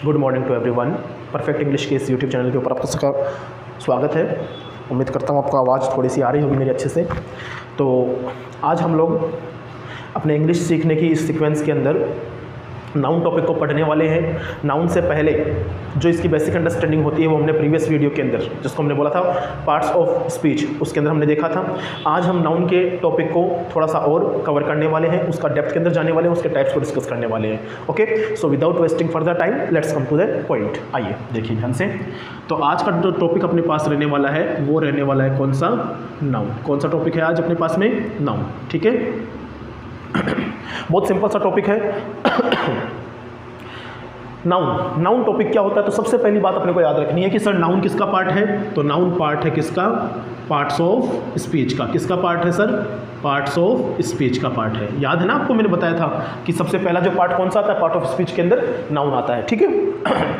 Good morning to everyone. Perfect English के इस YouTube channel के ऊपर आपका सबका स्वागत है। उम्मीद करता हूँ आपको आवाज़ थोड़ी सी आ रही होगी मेरी अच्छे से। तो आज हम लोग अपने इंग्लिश सीखने की इस सीक्वेंस के अंदर नाउन टॉपिक को पढ़ने वाले हैं। नाउन से पहले जो इसकी बेसिक अंडरस्टैंडिंग होती है वो हमने प्रीवियस वीडियो के अंदर, जिसको हमने बोला था पार्ट्स ऑफ स्पीच, उसके अंदर हमने देखा था। आज हम नाउन के टॉपिक को थोड़ा सा और कवर करने वाले हैं, उसका डेप्थ के अंदर जाने वाले हैं, उसके टाइप्स को डिस्कस करने वाले हैं। Okay, so without wasting further time let's come to the point. आइए देखिए ध्यान से। तो आज का जो टॉपिक अपने पास रहने वाला है वो रहने वाला है कौन सा? नाउन। कौन सा टॉपिक है आज अपने पास में? नाउन। ठीक है, बहुत सिंपल सा टॉपिक है। नाउन। नाउन टॉपिक क्या होता है? तो सबसे पहली बात अपने को याद रखनी है कि सर नाउन किसका पार्ट है? तो नाउन पार्ट है किसका? पार्ट्स ऑफ स्पीच का। किसका पार्ट है सर? पार्ट्स ऑफ स्पीच का पार्ट है। याद है ना आपको, मैंने बताया था कि सबसे पहला जो पार्ट कौन सा आता है? पार्ट ऑफ स्पीच के अंदर नाउन आता है। ठीक है,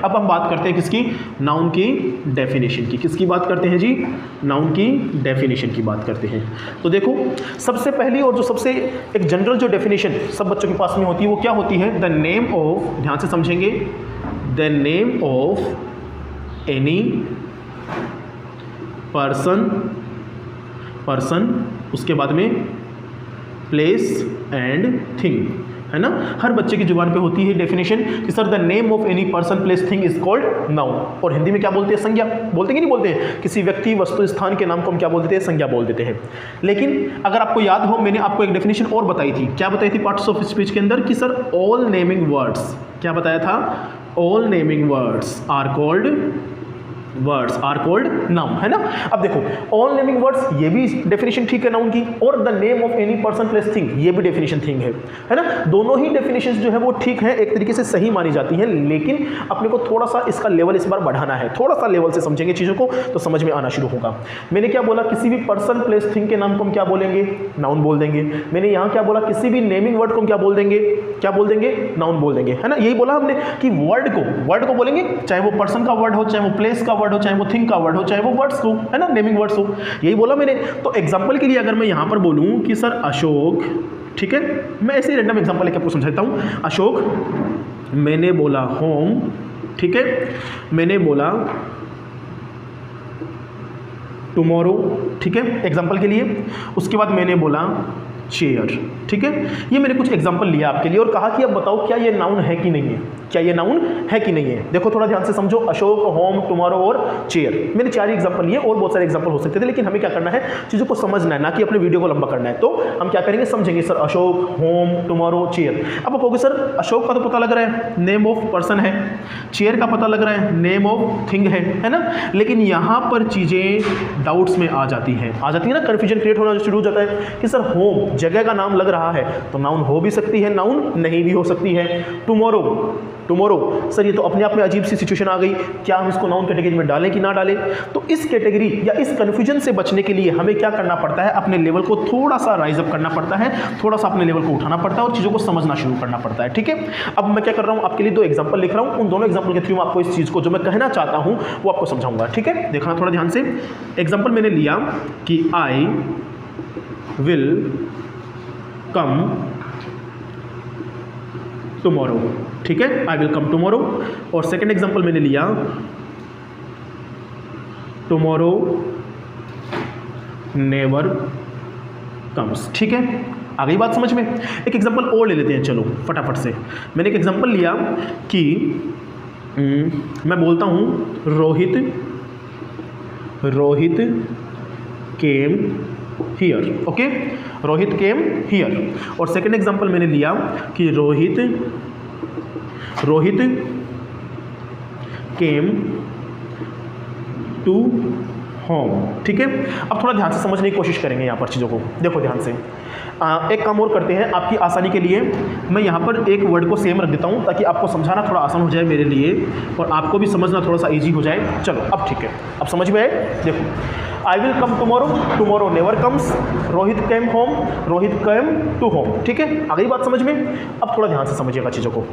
अब हम बात करते हैं किसकी? नाउन की डेफिनेशन की। किसकी बात करते हैं जी? नाउन की डेफिनेशन की बात करते हैं। तो देखो, सबसे पहली और जो सबसे एक जनरल जो डेफिनेशन सब बच्चों के पास में होती है वो क्या होती है? द नेम ऑफ, ध्यान से समझेंगे, the name of any person, उसके बाद में प्लेस एंड थिंग, है ना। हर बच्चे की जुबान पे होती है डेफिनेशन कि sir the name of any person place thing is called noun. और हिंदी में क्या बोलते हैं? संज्ञा। बोलते कि नहीं बोलते हैं? किसी व्यक्ति वस्तु स्थान के नाम को हम क्या बोल देते हैं? संज्ञा बोल देते हैं। लेकिन अगर आपको याद हो, मैंने आपको एक डेफिनेशन और बताई थी। क्या बताई थी पार्ट्स ऑफ स्पीच के अंदर? कि सर ऑल नेमिंग वर्ड्स, क्या बताया था? All naming words are called noun, है ना। अब देखो, ऑल नेमिंग वर्ड्स, ये भी डेफिनेशन ठीक है नाउन की, और the name of any person place thing, ये भी डेफिनेशन थिंग है ना। दोनों ही डेफिनेशंस जो है वो ठीक है, एक तरीके से सही मानी जाती हैं, लेकिन अपने को थोड़ा सा इसका लेवल इस बार बढ़ाना है। थोड़ा सा लेवल से समझेंगे चीज़ों को तो समझ में आना शुरू होगा। मैंने क्या बोला? किसी भी पर्सन प्लेस थिंग के नाम को हम क्या बोलेंगे? नाउन बोल देंगे। मैंने यहाँ क्या बोला? किसी भी नेमिंग वर्ड को हम क्या बोल देंगे? नाउन बोल देंगे, है ना। यही बोला हमने कि वर्ड को बोलेंगे, चाहे वो पर्सन का वर्ड हो, चाहे वो प्लेस का वर्ड हो, चाहे वो थिंग का वर्ड हो, चाहे वो वर्ड्स हो, है ना, नेमिंग वर्ड्स हो। यही बोला मैंने। तो एग्जांपल के लिए अगर मैं यहां पर बोलूं कि सर अशोक, ठीक है, मैं ऐसे रैंडम एग्जांपल लेकर आपको समझाता हूं। अशोक, मैंने बोला होम, ठीक है, मैंने बोला टुमारो, ठीक है, एग्जांपल के लिए। उसके बाद मैंने बोला चेयर, ठीक है। ये मैंने कुछ एग्जांपल लिया आपके लिए और कहा कि अब बताओ क्या ये नाउन है कि नहीं है? क्या ये नाउन है कि नहीं है? देखो थोड़ा ध्यान से समझो। अशोक, होम, टुमारो और चेयर, मैंने 4 ही एग्जांपल लिए, और बहुत सारे एग्जांपल हो सकते थे, लेकिन हमें क्या करना है? चीज़ों को समझना है, ना कि अपने वीडियो को लंबा करना है। तो हम क्या करेंगे? समझेंगे। Sir Ashok, home, tomorrow, chair. अब आप कहोगे सर अशोक का तो पता लग रहा है, नेम ऑफ पर्सन है। चेयर का पता लग रहा है, नेम ऑफ थिंग है ना। लेकिन यहाँ पर चीज़ें डाउट्स में आ जाती है ना, कन्फ्यूजन क्रिएट होना शुरू हो जाता है कि सर होम जगह का नाम लग रहा है तो नाउन हो भी सकती है, नाउन नहीं भी हो सकती है। टुमारो, सर ये तो अपने आप में अजीब सी सिचुएशन आ गई, क्या हम इसको नाउन कैटेगरी में डालें कि ना डालें? तो इस कैटेगरी या इस कन्फ्यूजन से बचने के लिए हमें क्या करना पड़ता है? अपने लेवल को थोड़ा सा राइज अप करना पड़ता है, थोड़ा सा अपने लेवल को उठाना पड़ता है और चीज़ों को समझना शुरू करना पड़ता है। ठीक है, अब मैं क्या कर रहा हूँ? आपके लिए 2 एग्जाम्पल लिख रहा हूँ, उन दोनों एग्जाम्पल के थ्रू आपको इस चीज़ को जो मैं कहना चाहता हूँ वो आपको समझाऊंगा। ठीक है, देखना थोड़ा ध्यान से। एग्जाम्पल मैंने लिया कि आई विल कम टुमारो, ठीक है, आई विल कम टुमारो। और सेकेंड एग्जाम्पल मैंने लिया टुमारो नेवर कम्स, ठीक है। आ गई बात समझ में? एक एग्जाम्पल और ले लेते हैं, चलो फटाफट से। मैंने एक एग्जाम्पल लिया कि मैं बोलता हूं Rohit came here, okay, Rohit came here. और सेकेंड एग्जाम्पल मैंने लिया कि रोहित केम टू होम, ठीक है। अब थोड़ा ध्यान से समझने की कोशिश करेंगे यहाँ पर चीज़ों को। देखो ध्यान से, एक काम और करते हैं आपकी आसानी के लिए। मैं यहाँ पर एक वर्ड को सेम रख देता हूँ ताकि आपको समझाना थोड़ा आसान हो जाए मेरे लिए और आपको भी समझना थोड़ा सा ईजी हो जाए। चलो अब ठीक है, अब समझ में आए? देखो, I will come tomorrow never comes, Rohit came home, Rohit came to home, ठीक है। आ गई बात समझ में? अब थोड़ा ध्यान से समझिएगा चीज़ों को।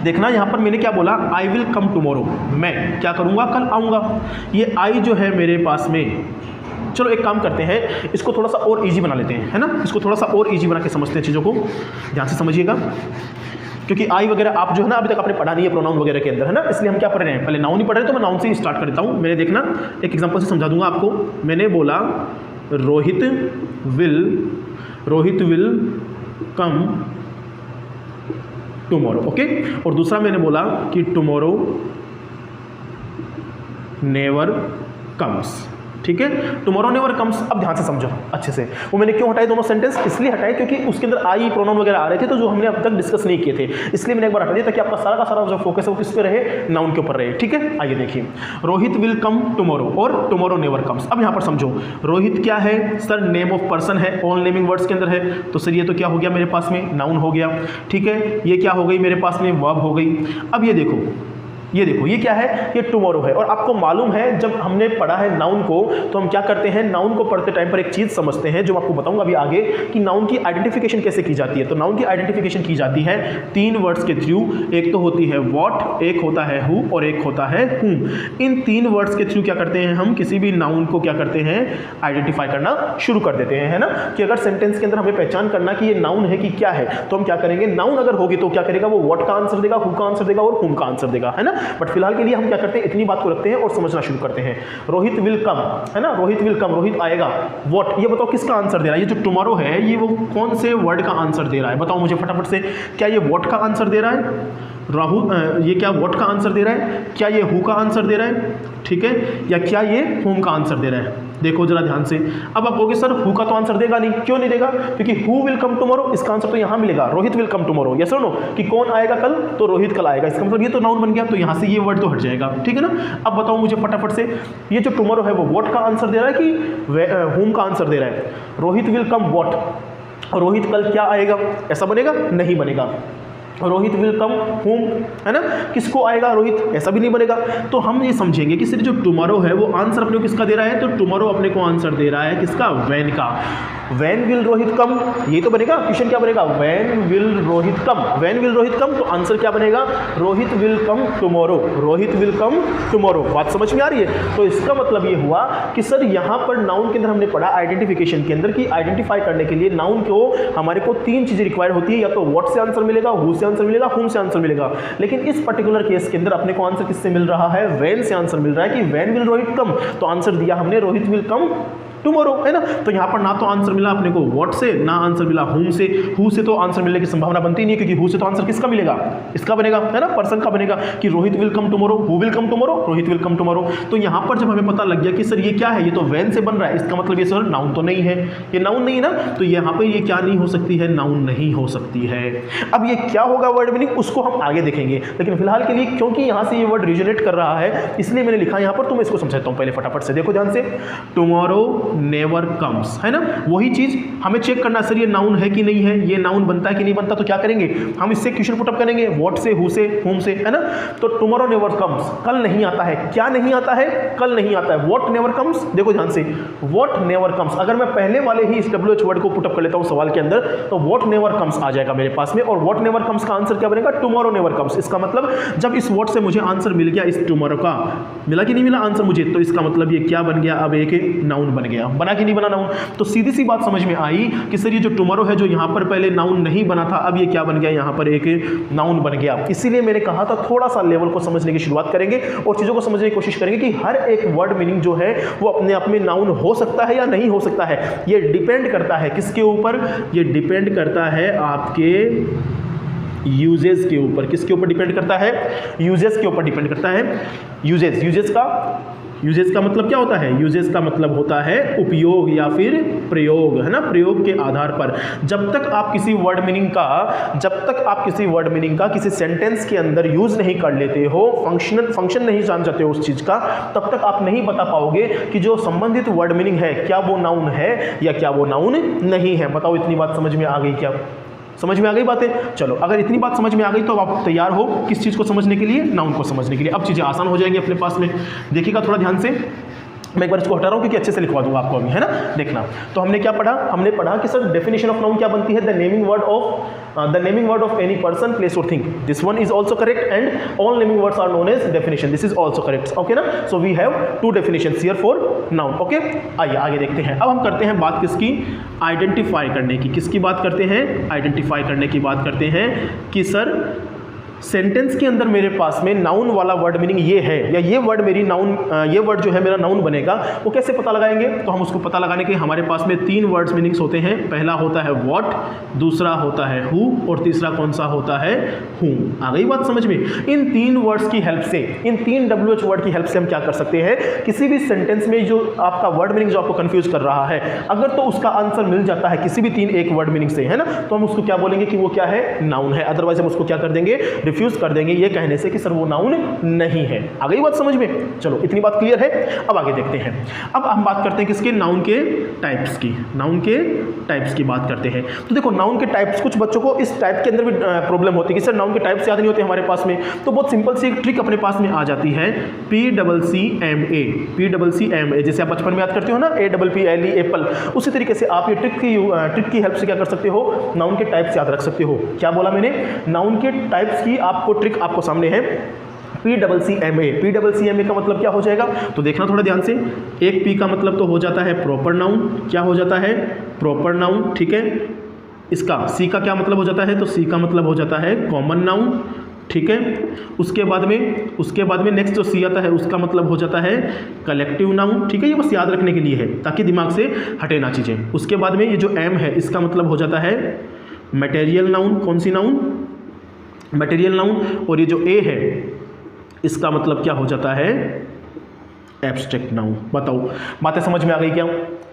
देखना यहाँ पर मैंने क्या बोला? आई विल कम टुमारो, मैं क्या करूँगा? कल आऊँगा। ये आई जो है मेरे पास में, चलो एक काम करते हैं, इसको थोड़ा सा और इजी बना लेते हैं, है ना। इसको थोड़ा सा और इजी बना के समझते हैं चीज़ों को। ध्यान से समझिएगा क्योंकि आई वगैरह आप जो है ना अभी तक आपने पढ़ा नहीं है प्रोनाउन वगैरह के अंदर, है ना, इसलिए हम क्या पढ़ रहे हैं, पहले नाउन ही पढ़ रहे हैं, तो मैं नाउन से ही स्टार्ट कर देता हूँ। मैंने देखना एक एग्जांपल से समझा दूंगा आपको। मैंने बोला Rohit will come tomorrow, okay. और दूसरा मैंने बोला कि टुमारो नेवर कम्स, ठीक है, टुमारो नेवर कम्स। अब ध्यान से समझो अच्छे से, वो मैंने क्यों हटाए दोनों सेंटेंस, इसलिए हटाए क्योंकि उसके अंदर आई प्रोनाउन वगैरह आ रहे थे, तो जो हमने अब तक डिस्कस नहीं किए थे, इसलिए मैंने एक बार हटा दिया ताकि आपका सारा का सारा जो फोकस है वो किस पे रहे, नाउन के ऊपर रहे, ठीक है। आइए देखिए, रोहित विल कम टुमारो और टुमारो नेवर कम्स। अब यहाँ पर समझो, रोहित क्या है सर, नेम ऑफ पर्सन है, ऑल नेमिंग वर्ड्स के अंदर है, तो सर ये तो क्या हो गया मेरे पास में, नाउन हो गया, ठीक है। ये क्या हो गई मेरे पास में, वर्ब हो गई। अब ये देखो ये क्या है, ये टुमारो है। और आपको मालूम है जब हमने पढ़ा है नाउन को, तो हम क्या करते हैं, नाउन को पढ़ते टाइम पर एक चीज समझते हैं जो मैं आपको बताऊंगा अभी आगे, कि नाउन की आइडेंटिफिकेशन कैसे की जाती है। तो नाउन की आइडेंटिफिकेशन की जाती है 3 वर्ड्स के थ्रू। एक तो होती है व्हाट, एक होता है हु और एक होता है हुम। इन 3 वर्ड्स के थ्रू क्या करते हैं हम, किसी भी नाउन को क्या करते हैं, आइडेंटिफाई करना शुरू कर देते हैं, है ना। कि अगर सेंटेंस के अंदर हमें पहचान करना कि ये नाउन है कि क्या है, तो हम क्या करेंगे, नाउन अगर होगी तो क्या करेगा, वो व्हाट का आंसर देगा, हु का आंसर देगा और हुम का आंसर देगा, है ना। बट फिलहाल के लिए हम क्या करते हैं, इतनी बात को रखते हैं और समझना शुरू करते हैं। रोहित विल कम, है ना, रोहित विल कम, रोहित आएगा। व्हाट, ये बताओ किसका आंसर दे रहा है, ये जो टुमारो है ये वो कौन से वर्ड का आंसर दे रहा है, बताओ मुझे फटाफट से। क्या ये व्हाट का आंसर दे रहा है, राहुल, ये क्या व्हाट का आंसर दे रहा है, क्या ये हु का आंसर दे रहा है, ठीक है, या क्या ये हुम का आंसर दे रहा है। देखो जरा ध्यान से। अब आप कहोगे सर हु का तो आंसर देगा नहीं, क्यों नहीं देगा, क्योंकि हु विल कम टुमारो, इसका आंसर तो यहाँ मिलेगा, Rohit will come tomorrow. Yes और नो, कि कौन आएगा कल, तो रोहित कल आएगा, इसका मतलब ये तो नाउन बन गया, तो यहाँ से ये वर्ड तो हट जाएगा, ठीक है ना। अब बताओ मुझे फटाफट से, ये जो टुमारो है वो व्हाट का आंसर दे रहा है कि हुम का आंसर दे रहा है। Rohit will come what, Rohit कल क्या आएगा, ऐसा बनेगा, नहीं बनेगा। रोहित विल कम होम, है ना, किसको आएगा, रोहित, ऐसा भी नहीं बनेगा। तो हम ये समझेंगे कि सिर्फ जो टुमारो है वो आंसर अपने को किसका दे रहा है, तो टुमारो अपने को आंसर दे रहा है किसका, वैन का। वैन विल रोहित कम, ये तो बनेगा, क्वेश्चन क्या बनेगा, when will Rohit come, when will Rohit come, तो आंसर क्या बनेगा, Rohit will come tomorrow, Rohit will come tomorrow. बात समझ में आ रही है। तो इसका मतलब ये हुआ कि सर यहाँ पर नाउन के अंदर हमने पढ़ा आइडेंटिफिकेशन के अंदर, कि आइडेंटिफाई करने के लिए नाउन को हमारे को 3 चीजें रिक्वायर होती है, या तो व्हाट से आंसर मिलेगा, हु से आंसर मिलेगा, हुम से आंसर मिलेगा। लेकिन इस पर्टिकुलर केस के अंदर अपने को आंसर किससे मिल रहा है, वैन से आंसर मिल रहा है, कि वैन विल रोहित कम, तो आंसर दिया हमने रोहित विल कम टुमारो, है ना। तो यहाँ पर ना तो आंसर मिला अपने को व्हाट से, ना आंसर मिला हुम से। हु से तो आंसर मिलने की संभावना बनती नहीं है, क्योंकि हु से तो आंसर किसका मिलेगा, इसका बनेगा, है ना, पर्सन का बनेगा, कि Rohit will come tomorrow, who will come tomorrow, Rohit will come tomorrow. तो यहाँ पर जब हमें पता लग गया कि सर ये क्या है, ये तो वैन से बन रहा है, इसका मतलब ये सर नाउन तो नहीं है, ये नाउन नहीं है ना, तो यहाँ पर ये क्या नहीं हो सकती है, नाउन नहीं हो सकती है। अब ये क्या होगा वर्ड मीनिंग, उसको हम आगे देखेंगे, लेकिन फिलहाल के लिए क्योंकि यहाँ से ये वर्ड रिजोनेट कर रहा है, इसलिए मैंने लिखा यहाँ पर, तो मैं इसको समझाता हूँ पहले फटाफट से। देखो ध्यान से, टुमारो नेवर कम, है ना, वही चीज हमें चेक करना, सर ये नाउन है कि नहीं है, ये नाउन बनता है कि नहीं बनता। तो क्या करेंगे हम, इससे क्वेश्चन पुट अप करेंगे, व्हाट से, हु से, हुम से, है ना। तो टुमारो नेवर कम्स, कल नहीं आता है, क्या नहीं आता है, कल नहीं आता है। व्हाट नेवर कम्स, देखो ध्यान से, व्हाट नेवर कम्स, अगर मैं पहले वाले ही इस WH वर्ड को पुट अप कर लेता हूं सवाल के अंदर, तो व्हाट नेवर कम्स आ जाएगा मेरे पास में। और व्हाट नेवर कम्स का आंसर क्या बनेगा, टुमारो नेवर कम्स। इसका मतलब जब इस व्हाट से मुझे आंसर मिल गया, इस टुमारो का मिला कि नहीं मिला आंसर मुझे, तो इसका मतलब ये क्या बन गया, अब एक नाउन बन गया, बना कि नहीं बना नाउन। तो सीधी सी बात समझ में आई कि सर ये जो टुमारो है, जो यहां पर पहले नाउन नहीं बना था, अब ये क्या बन गया, यहां पर एक नाउन बन गया। इसीलिए मैंने कहा था थोड़ा सा लेवल को समझने की शुरुआत करेंगे और चीजों को समझने की कोशिश करेंगे कि हर एक वर्ड मीनिंग जो है वो अपने आप में नाउन हो सकता है या नहीं हो सकता है। ये डिपेंड करता है किसके ऊपर, ये डिपेंड करता है आपके यूजेस के ऊपर। किसके ऊपर डिपेंड करता है, यूजेस के ऊपर डिपेंड करता है। यूजेस का मतलब क्या होता है, यूजेस का मतलब होता है उपयोग या फिर प्रयोग, है ना, प्रयोग के आधार पर। जब तक आप किसी वर्ड मीनिंग का किसी सेंटेंस के अंदर यूज नहीं कर लेते हो, फंक्शन नहीं जान जाते हो उस चीज का, तब तक आप नहीं बता पाओगे कि जो संबंधित वर्ड मीनिंग है क्या वो नाउन है या क्या वो नाउन नहीं है। बताओ इतनी बात समझ में आ गई क्या, समझ में आ गई बातें। चलो अगर इतनी बात समझ में आ गई तो आप तैयार हो किस चीज़ को समझने के लिए, नाउन को समझने के लिए। अब चीज़ें आसान हो जाएंगी अपने पास में। देखिएगा थोड़ा ध्यान से, मैं एक बार इसको हटा रहा हूँ क्योंकि अच्छे से लिखवा दूंगा आपको अभी, है ना। देखना, तो हमने क्या पढ़ा, हमने पढ़ा कि सर डेफिनेशन ऑफ नाउन क्या बनती है, the naming word of any person, place और thing. This one is also correct and all naming words are known as definition, this is also correct, okay ना। So we have 2 definitions here for noun, okay. आइए आगे देखते हैं। अब हम करते हैं बात किसकी, आइडेंटिफाई करने की। किसकी बात करते हैं, आइडेंटिफाई करने की बात करते हैं कि सर सेंटेंस के अंदर मेरे पास में नाउन वाला वर्ड मीनिंग ये है, या ये वर्ड मेरी नाउन, ये वर्ड जो है मेरा नाउन बनेगा, वो कैसे पता लगाएंगे? तो हम उसको पता लगाने के हमारे पास में 3 वर्ड्स मीनिंग्स होते हैं। पहला होता है व्हाट, दूसरा होता है हु, और तीसरा कौन सा होता है? हूम। आ गई बात समझ में? इन 3 वर्ड्स की हेल्प से, इन 3 WH वर्ड की हेल्प से हम क्या कर सकते हैं? किसी भी सेंटेंस में जो आपका वर्ड मीनिंग जो आपको कंफ्यूज कर रहा है, अगर तो उसका आंसर मिल जाता है किसी भी 3 एक वर्ड मीनिंग से, है ना, तो हम उसको क्या बोलेंगे कि वो क्या है? नाउन है। अदरवाइज हम उसको क्या कर देंगे? रिफ्यूज कर देंगे, ये कहने से कि सर वो नाउन नहीं है। आ गई बात समझ में? चलो इतनी बात क्लियर है। अब आगे देखते हैं। अब हम बात करते हैं किसके? नाउन के टाइप्स की। नाउन के टाइप्स की बात करते हैं। तो देखो नाउन के टाइप्स, कुछ बच्चों को इस टाइप के अंदर भी प्रॉब्लम होती है कि सर नाउन के टाइप्स याद नहीं होते हमारे पास में, तो बहुत सिंपल सी एक ट्रिक अपने पास में आ जाती है, PCCMA। PCCMA जैसे आप बचपन में याद करते हो ना, APPLE एप्पल, उसी तरीके से आप ये ट्रिक की हेल्प से क्या कर सकते हो? नाउन के टाइप्स याद रख सकते हो। क्या बोला मैंने? नाउन के टाइप्स की आपको ट्रिक आपको सामने है, PCCMA। PCCMA का मतलब क्या हो जाएगा? तो देखना थोड़ा ध्यान से। एक P का मतलब तो हो जाता है प्रॉपर नाउन। क्या हो जाता है? प्रॉपर नाउन, ठीक है। इसका C का क्या मतलब हो जाता है? तो C का मतलब हो जाता है कॉमन नाउन, ठीक है। उसके बाद में नेक्स्ट जो C आता है उसका मतलब हो जाता है कलेक्टिव नाउन, ठीक है। ये बस याद रखने के लिए है ताकि दिमाग से हटे ना चीज़ें। उसके बाद में ये जो M है इसका मतलब हो जाता है मटेरियल नाउन। कौन सी नाउन? Material noun. और ये जो A है इसका मतलब क्या हो जाता है? Abstract noun. बताओ बातें समझ में आ गई क्या?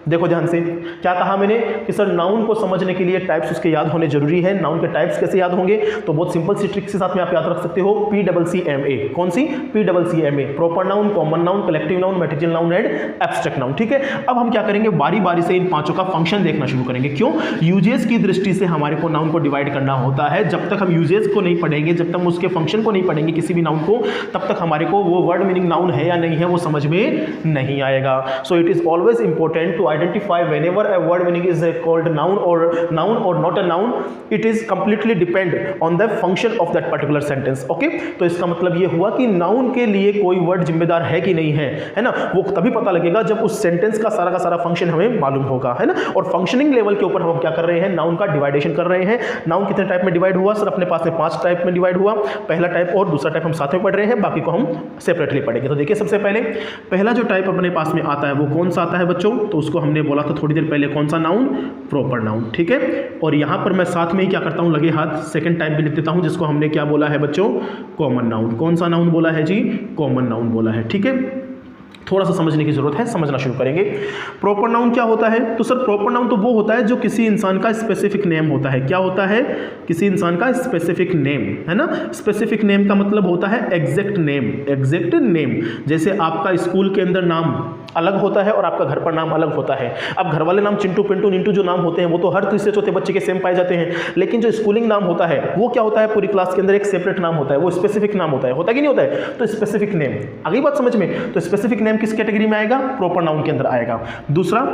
देखो ध्यान से, क्या कहा मैंने कि सर नाउन को समझने के लिए टाइप्स उसके याद होने जरूरी है। नाउन के टाइप्स कैसे याद होंगे? तो बहुत सिंपल सी ट्रिक के साथ में आप याद रख सकते हो, PCCMA। कौन सी? PCCMA, proper noun, common noun, collective noun, material noun and abstract noun, ठीक है। अब हम क्या करेंगे? बारी बारी से इन पांचों का फंक्शन देखना शुरू करेंगे। क्यों? यूजेस की दृष्टि से हमारे को नाउन को डिवाइड करना होता है। जब तक हम यूजेस को नहीं पढ़ेंगे, जब तक हम उसके फंक्शन को नहीं पढ़ेंगे किसी भी नाउन को, तब तक हमारे को वो वर्ड मीनिंग नाउन है या नहीं है वो समझ में नहीं आएगा। So it is always important to identify whenever a word meaning is called noun or not a noun, it is completely depend on the function of that particular sentence. Okay, तो इसका मतलब ये हुआ कि नाउन के लिए कोई word जिम्मेदार है कि नहीं है ना, वो तभी पता लगेगा जब उस सेंटेंस का सारा फंक्शन हमें मालूम होगा, है ना। और फंक्शनिंग लेवल के ऊपर हम क्या कर रहे हैं? नाउन का डिवाइडेशन कर रहे हैं। नाउन कितने टाइप में डिवाइड हुआ? सर अपने पास में 5 टाइप में डिवाइड हुआ। पहला टाइप और दूसरा टाइप हम साथ में पढ़ रहे हैं, बाकी को हम सेपरेटली पढ़ेंगे। तो देखिए सबसे पहले पहला जो टाइप अपने पास में आता है वो कौन सा आता है बच्चों? तो उसको हमने बोला था थोड़ी देर पहले, कौन सा नाउन? प्रॉपर नाउन, ठीक है। और यहां पर मैं साथ में ही क्या करता हूं, लगे हाथ सेकंड टाइप भी लिख देता हूं, जिसको हमने क्या बोला है बच्चों? Common noun. कौन सा नाउन बोला है जी? कॉमन नाउन बोला है, ठीक है। थोड़ा सा समझने की जरूरत है, समझना शुरू करेंगे। प्रॉपर नाउन क्या होता है? तो सर प्रॉपर नाउन तो वो होता है जो किसी इंसान का स्पेसिफिक नेम होता है। क्या होता है? किसी इंसान का स्पेसिफिक नेम, है ना। स्पेसिफिक नेम का मतलब होता है एग्जैक्ट नेम। एग्जैक्ट नेम, जैसे आपका स्कूल के अंदर नाम अलग होता है और आपका घर पर नाम अलग होता है। अब घर वाले नाम चिंटू, पिंटू, निंटू जो नाम होते हैं वो तो हर तीसरे चौथे बच्चे के सेम पाए जाते हैं, लेकिन जो स्कूलिंग नाम होता है वो क्या होता है? पूरी क्लास के अंदर एक सेपरेट नाम होता है, वो स्पेसिफिक नाम होता है कि नहीं होता है? तो स्पेसिफिक नेम, आ गई बात समझ में? तो स्पेसिफिक नेम किस कैटेगरी में आएगा? प्रॉपर नाउन के अंदर आएगा। दूसरा,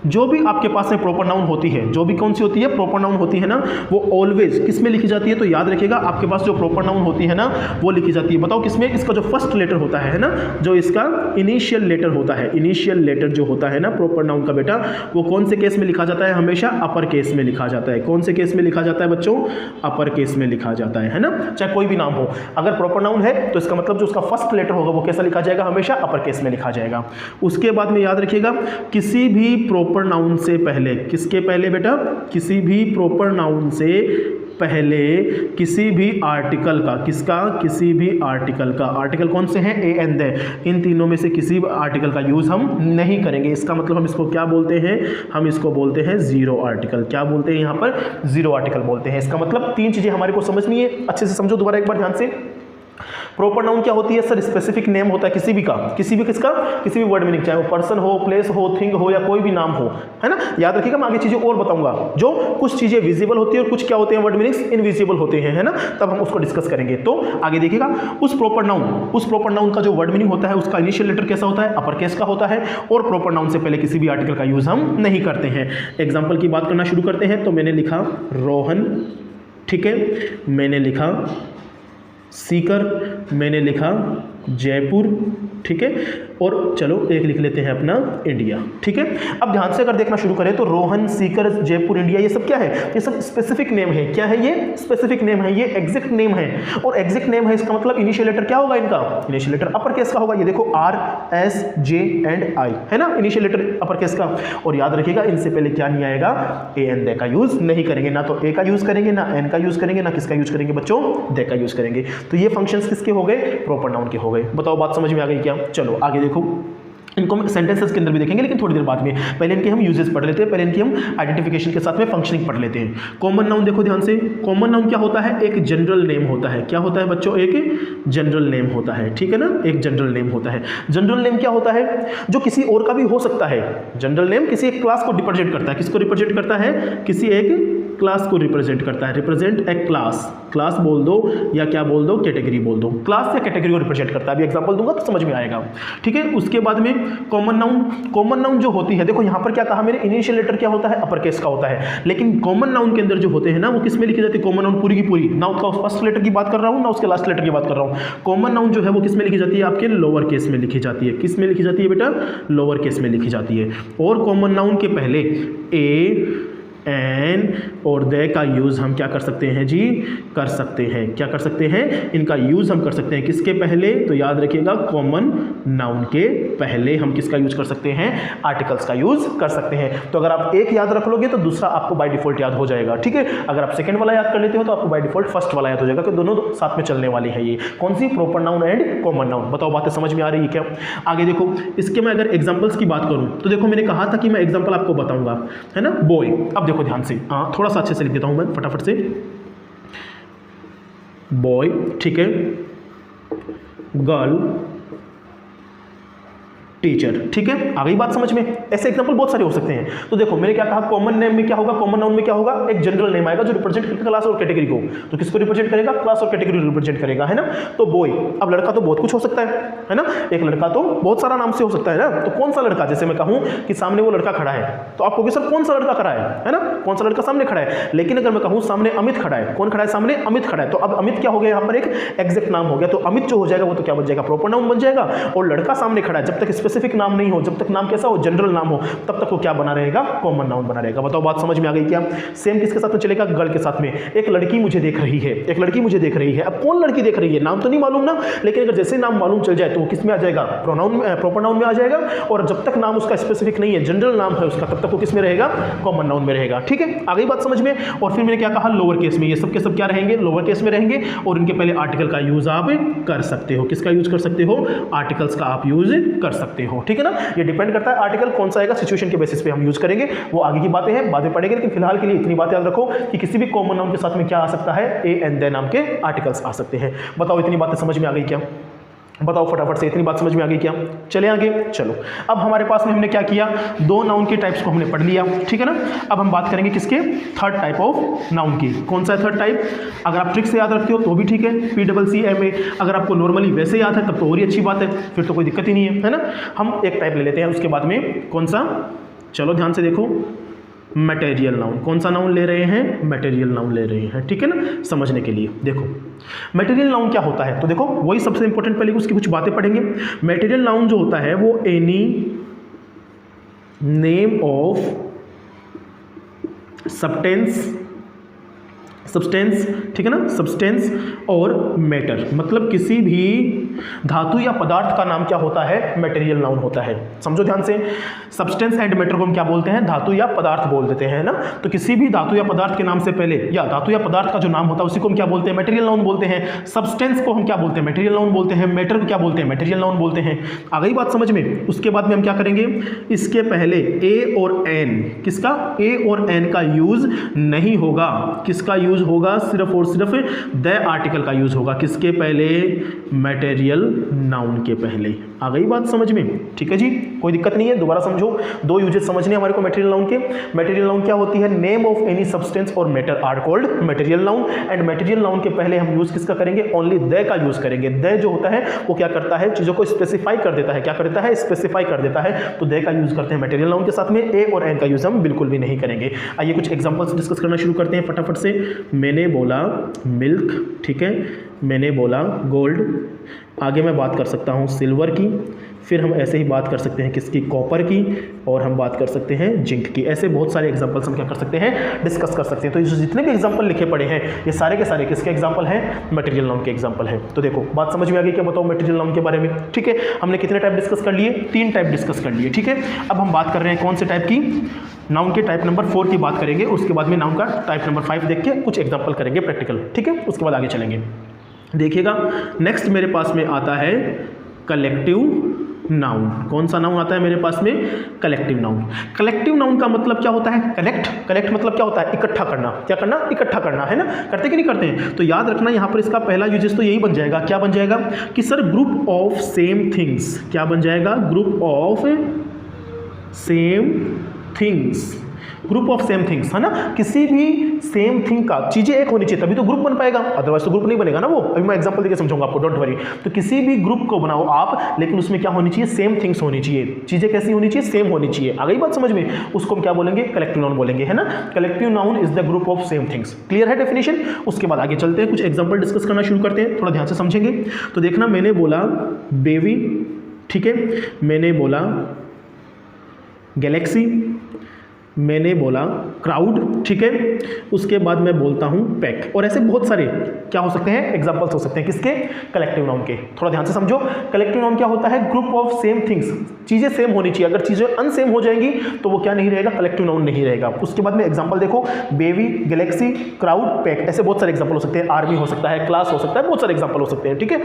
जो भी आपके पास में प्रॉपर नाउन होती है, जो भी कौन सी होती है? प्रॉपर नाउन होती है ना, वो ऑलवेज किस में लिखी जाती है? तो याद रखिएगा आपके पास जो प्रॉपर नाउन होती है ना वो लिखी जाती है, बताओ किसमें? इसका जो फर्स्ट लेटर होता है ना, जो इसका इनिशियल लेटर होता है, इनिशियल लेटर जो होता है ना प्रॉपर नाउन का बेटा, वो कौन से केस में लिखा जाता है? हमेशा अपर केस में लिखा जाता है। कौन से केस में लिखा जाता है बच्चों? अपर केस में लिखा जाता है ना। चाहे कोई भी नाम हो, अगर प्रॉपर नाउन है तो इसका मतलब जो उसका फर्स्ट लेटर होगा वो कैसा लिखा जाएगा? हमेशा अपर केस में लिखा जाएगा। उसके बाद में याद रखिएगा किसी भी प्रॉपर नाउन से पहले, किसके पहले बेटा? किसी भी प्रॉपर नाउन से पहले किसी भी आर्टिकल का, किसका? किसी भी आर्टिकल का। आर्टिकल कौन से हैं? A and the. इन तीनों में से किसी भी आर्टिकल का यूज हम नहीं करेंगे। इसका मतलब हम इसको क्या बोलते हैं? हम इसको बोलते हैं जीरो आर्टिकल। क्या बोलते हैं यहाँ पर? जीरो आर्टिकल बोलते हैं। इसका मतलब 3 चीजें हमारे को समझनी है, अच्छे से समझो दोबारा एक बार ध्यान से। प्रॉपर नाउन क्या होती है? सर स्पेसिफिक नेम होता है किसी भी का, किसी भी किसका? किसी भी वर्ड मीनिंग, चाहे वो पर्सन हो, प्लेस हो, थिंग हो या कोई भी नाम हो, है ना। याद रखिएगा, मैं आगे चीजें और बताऊंगा, जो कुछ चीजें विजिबल होती है और कुछ क्या होते हैं वर्ड मीनिंग्स इनविजिबल होते हैं, है ना। तब हम उसको डिस्कस करेंगे। तो आगे देखिएगा उस प्रॉपर नाउन का जो वर्ड मीनिंग होता है उसका इनिशियल लेटर कैसा होता है? अपर केस का होता है। और प्रॉपर नाउन से पहले किसी भी आर्टिकल का यूज हम नहीं करते हैं। एग्जाम्पल की बात करना शुरू करते हैं। तो मैंने लिखा रोहन, ठीक है। मैंने लिखा सीकर, मैंने लिखा जयपुर, ठीक है। और चलो एक लिख लेते हैं अपना इंडिया, ठीक है। अब ध्यान से अगर देखना शुरू करें तो रोहन, सीकर, जयपुर, इंडिया, ये सब क्या है? ये सब स्पेसिफिक नेम है। क्या है ये? स्पेसिफिक नेम है, ये एग्जैक्ट नेम है। और एग्जैक्ट नेम है इसका मतलब इनिशियल लेटर क्या होगा इनका? इनिशियल लेटर अपर केस का होगा। ये देखो R, S, J and I, है ना, इनिशियल लेटर अपर केस का। और याद रखिएगा इनसे पहले क्या नहीं आएगा? ए एंड दे का यूज नहीं करेंगे, ना तो ए का यूज करेंगे, ना एन का यूज करेंगे, ना किसका यूज करेंगे बच्चों? दे का यूज करेंगे। तो ये फंक्शंस किसके हो गए? प्रॉपर नाउन के हो गए। बताओ बात समझ में आ गई क्या? चलो आगे देखो, इनको हम सेंटेंसेस के अंदर भी देखेंगे लेकिन थोड़ी देर बाद में। पहले इनके हम यूजेस पढ़ लेते हैं, पहले इनकी हम आइडेंटिफिकेशन के साथ में फंक्शनिंग पढ़ लेते हैं। कॉमन नाउन देखो ध्यान से, कॉमन नाउन क्या होता है? एक जनरल नेम होता है। क्या होता है बच्चों? एक जनरल नेम होता है, ठीक है ना, एक जनरल नेम होता है। जनरल नेम क्या होता है? जो किसी और का भी हो सकता है। जनरल नेम किसी एक क्लास को रिप्रेजेंट करता है। किसको रिप्रेजेंट करता है? किसी एक क्लास को रिप्रेजेंट करता है। रिप्रेजेंट ए क्लास, क्लास बोल दो या क्या बोल दो? कैटेगरी बोल दो। क्लास या कैटेगरी को रिप्रेजेंट करता है। अभी एग्जांपल दूंगा तो समझ में आएगा, ठीक है। उसके बाद में कॉमन नाउन, कॉमन नाउन जो होती है, देखो यहां पर क्या कहा मैंने? इनिशियल लेटर क्या होता है? अपर केस का होता है। लेकिन कॉमन नाउन के अंदर जो होते हैं ना, वो किस में लिखी जाती है? कॉमन नाउन पूरी की पूरी, ना उसका फर्स्ट लेटर की बात कर रहा हूं ना उसके लास्ट लेटर की बात कर रहा हूं। कॉमन नाउन जो है वो किस में लिखी जाती है? आपके लोअर केस में लिखी जाती है। किस में लिखी जाती है बेटा? लोअर केस में लिखी जाती है। और कॉमन नाउन के पहले ए, एन और दे का यूज़ हम क्या कर सकते हैं जी? कर सकते हैं। क्या कर सकते हैं? इनका यूज़ हम कर सकते हैं। किसके पहले? तो याद रखिएगा कॉमन नाउन के पहले हम किसका यूज़ कर सकते हैं? आर्टिकल्स का यूज़ कर सकते हैं। तो अगर आप एक याद रख लोगे तो दूसरा आपको बाय डिफॉल्ट याद हो जाएगा, ठीक है। अगर आप सेकंड वाला याद कर लेते हो तो आपको बाय डिफॉल्ट फर्स्ट वाला याद हो जाएगा, क्योंकि दोनों साथ में चलने वाली है। ये कौन सी? Proper noun and common noun. बताओ बातें समझ में आ रही है क्या? आगे देखो, इसके मैं अगर एग्जाम्पल्स की बात करूँ तो देखो मैंने कहा था कि मैं एग्जाम्पल आपको बताऊंगा, है ना। बॉय, अब देखो ध्यान से, थोड़ा सा अच्छे से लिख देता हूं मैं फटाफट से। बॉय, ठीक है, गर्ल, टीचर, ठीक है। आ गई बात समझ में? ऐसे एग्जांपल बहुत सारे हो सकते हैं। तो देखो मैंने क्या कहा? कॉमन नेम में क्या होगा? कॉमन नाउन में क्या होगा? एक जनरल नेम आएगा जो रिप्रेजेंट करेगा क्लास और कैटेगरी को। तो किसको रिप्रेजेंट करेगा? क्लास और कैटेगरी रिप्रेजेंट करेगा, है ना। तो बॉय, अब लड़का तो बहुत कुछ हो सकता है ना। एक लड़का तो बहुत सारा नाम से हो सकता है ना। तो कौन सा लड़का? जैसे मैं कहूं कि सामने वो लड़का खड़ा है तो आप कहोगे सर कौन सा लड़का खड़ा है ना, कौन सा लड़का सामने खड़ा है। लेकिन अगर मैं कहूं सामने अमित खड़ा है, कौन खड़ा है सामने? अमित खड़ा है। तो अब अमित क्या हो गया? यहाँ पर एक एग्जैक्ट नाम हो गया। तो अमित जो हो जाएगा वो तो क्या बन जाएगा? प्रॉपर नाउन बन जाएगा। और लड़का सामने खड़ा है, जब तक स्पेसिफिक नाम नहीं हो, जब तक नाम कैसा हो? जनरल नाम हो, तब तक वो क्या बना रहेगा? कॉमन नाउन बना रहेगा। बताओ बात समझ में आ गई क्या? सेम किसके साथ में चलेगा? गर्ल के साथ में। एक लड़की मुझे देख रही है, एक लड़की मुझे देख रही है। अब कौन लड़की देख रही है? नाम तो नहीं मालूम ना, लेकिन अगर जैसे नाम मालूम चल जाए तो वो किस में आ जाएगा? प्रोनाउन में, प्रॉपर नाउन में आ जाएगा। और जब तक नाम उसका स्पेसिफिक नहीं है, जनरल नाम है उसका, तब तक वो किस में रहेगा? कॉमन नाउन में रहेगा, ठीक है। आ गई बात समझ में? और फिर मैंने क्या कहा? लोअर केस में। ये सब के सब क्या रहेंगे? लोअर केस में रहेंगे। और इनके पहले आर्टिकल का यूज आप कर सकते हो। किसका यूज कर सकते हो? आर्टिकल्स का आप यूज कर सकते हो, ठीक है ना। ये डिपेंड करता है आर्टिकल कौन सा आएगा, सिचुएशन के बेसिस पे हम यूज करेंगे। वो आगे की बातें हैं, बाद में पढ़ेंगे। लेकिन फिलहाल के लिए इतनी बात याद रखो कि किसी भी कॉमन नाउन के साथ में क्या आ सकता है? ए एंड दे नाम के आर्टिकल्स आ सकते हैं। बताओ इतनी बातें समझ में आ गई क्या? बताओ फटाफट से, इतनी बात समझ में आ गई क्या? चले आगे, चलो। अब हमारे पास में हमने क्या किया? दो नाउन के टाइप्स को हमने पढ़ लिया, ठीक है ना। अब हम बात करेंगे किसके? थर्ड टाइप ऑफ नाउन की। कौन सा है थर्ड टाइप? अगर आप ट्रिक से याद रखते हो तो भी ठीक है, PCCMA। अगर आपको नॉर्मली वैसे याद है तब तो और ही अच्छी बात है, फिर तो कोई दिक्कत ही नहीं है ना। हम एक टाइप ले लेते हैं, उसके बाद में कौन सा? चलो ध्यान से देखो, मटेरियल नाउन। कौन सा नाउन ले रहे हैं? मटेरियल नाउन ले रहे हैं, ठीक है ना, समझने के लिए। देखो मटेरियल नाउन क्या होता है, तो देखो वही सबसे इंपॉर्टेंट, पहले उसकी कुछ बातें पढ़ेंगे। मटेरियल नाउन जो होता है वो एनी नेम ऑफ सब्सटेंस, ठीक है ना, सब्सटेंस और मैटर, मतलब किसी भी धातु या पदार्थ का नाम क्या होता है? मटेरियल नाउन होता है। समझो ध्यान से, सब्सटेंस एंड मैटर को हम क्या बोलते हैं? धातु या पदार्थ बोल देते हैं ना। तो किसी भी धातु या पदार्थ के नाम से पहले, या धातु या पदार्थ का जो नाम होता है उसी को हम क्या बोलते हैं? मटेरियल नाउन बोलते हैं। सब्सटेंस को हम क्या बोलते हैं? मटेरियल नाउन बोलते हैं। मैटर को क्या बोलते हैं? मटेरियल नाउन बोलते हैं। आ गई बात समझ में? उसके बाद में हम क्या करेंगे? इसके पहले ए और एन, किसका? ए और एन का यूज नहीं होगा। किसका यूज होगा? सिर्फ और सिर्फ द आर्टिकल का यूज होगा। किसके पहले? मटेरियल नाउन के पहले। आ गई बात समझ में? ठीक है जी, कोई दिक्कत नहीं है। दोबारा समझो, दो यूजेस समझने हमारे को मटेरियल नाउन के। मटेरियल नाउन क्या होती है? नेम ऑफ एनी सब्सटेंस और matter are called material noun. And material noun के पहले हम यूज किसका करेंगे? ओनली द का यूज करेंगे। द जो होता है वो क्या करता है? चीजों को स्पेसिफाई कर देता है। क्या करता है? स्पेसिफाई कर देता है। तो द का यूज करते हैं मटेरियल नाउन के साथ में। ए और एन का यूज हम बिल्कुल भी नहीं करेंगे। आइए कुछ एग्जांपल्स डिस्कस करना शुरू करते हैं फटाफट से। मैंने बोला मिल्क, ठीक है, मैंने बोला गोल्ड। आगे मैं बात कर सकता हूँ सिल्वर की, की, फिर हम ऐसे ही बात कर सकते हैं किसकी, कॉपर की, और हम बात कर सकते हैं जिंक की। ऐसे बहुत सारे एग्जांपल्स हम क्या कर सकते हैं, डिस्कस कर सकते हैं। तो जितने भी एग्जांपल लिखे पड़े हैं ये सारे के सारे किसके एग्जांपल हैं, मटेरियल नाउन के एग्जांपल हैं। तो देखो बात समझ में आ गई, क्या बताओ मटेरियल नाउन के बारे में। ठीक है, हमने कितने टाइप डिस्कस कर लिए, 3 टाइप डिस्कस कर लिए। ठीक है, अब हम बात कर रहे हैं कौन से टाइप की, नाउन के टाइप नंबर 4 की बात करेंगे। उसके बाद में नाउन का टाइप नंबर 5 देख के कुछ एग्जाम्पल करेंगे प्रैक्टिकल। ठीक है, उसके बाद आगे चलेंगे। देखिएगा नेक्स्ट मेरे पास में आता है कलेक्टिव नाउन। कौन सा नाउन आता है मेरे पास में, कलेक्टिव नाउन। कलेक्टिव नाउन का मतलब क्या होता है, कलेक्ट मतलब क्या होता है, इकट्ठा करना। क्या करना, इकट्ठा करना, है ना, करते कि नहीं करते हैं। तो याद रखना यहाँ पर इसका पहला यूजेस तो यही बन जाएगा, क्या बन जाएगा कि sir group of same things. क्या बन जाएगा, group of same things, group of same things, है ना। किसी भी सेम थिंग का चीजें एक होनी चाहिए तभी तो ग्रुप बन पाएगा, अदरवाइज तो ग्रुप नहीं बनेगा ना। वो अभी मैं एग्जांपल देके समझाऊंगा आपको, डोंट वरी। तो किसी भी ग्रुप को बनाओ आप, लेकिन उसमें क्या होनी चाहिए, सेम थिंग्स होनी चाहिए। चीजें कैसी होनी चाहिए, सेम होनी चाहिए। आ गई बात समझ में, उसको हम क्या बोलेंगे, कलेक्टिव नाउन बोलेंगे, है ना। Collective noun is the group of same things. Clear है डेफिनेशन। उसके बाद आगे चलते हैं, कुछ एग्जाम्पल डिस्कस करना शुरू करते हैं, थोड़ा ध्यान से समझेंगे। तो देखना, मैंने बोला बेबी, ठीक है, मैंने बोला गैलेक्सी, मैंने बोला क्राउड, ठीक है, उसके बाद मैं बोलता हूं पैक। और ऐसे बहुत सारे क्या हो सकते हैं, एग्जांपल्स हो सकते हैं किसके, कलेक्टिव नाउन के। थोड़ा ध्यान से समझो, कलेक्टिव नाउन क्या होता है, ग्रुप ऑफ सेम थिंग्स। चीजें सेम होनी चाहिए, अगर चीजें अनसेम हो जाएंगी तो वो क्या नहीं रहेगा, कलेक्टिव नाउन नहीं रहेगा। उसके बाद में एग्जांपल देखो, बेबी, गैलेक्सी, क्राउड, पैक, ऐसे बहुत सारे एग्जांपल हो सकते हैं। आर्मी हो सकता है, क्लास हो सकता है, बहुत सारे एग्जांपल हो सकते हैं। ठीक है,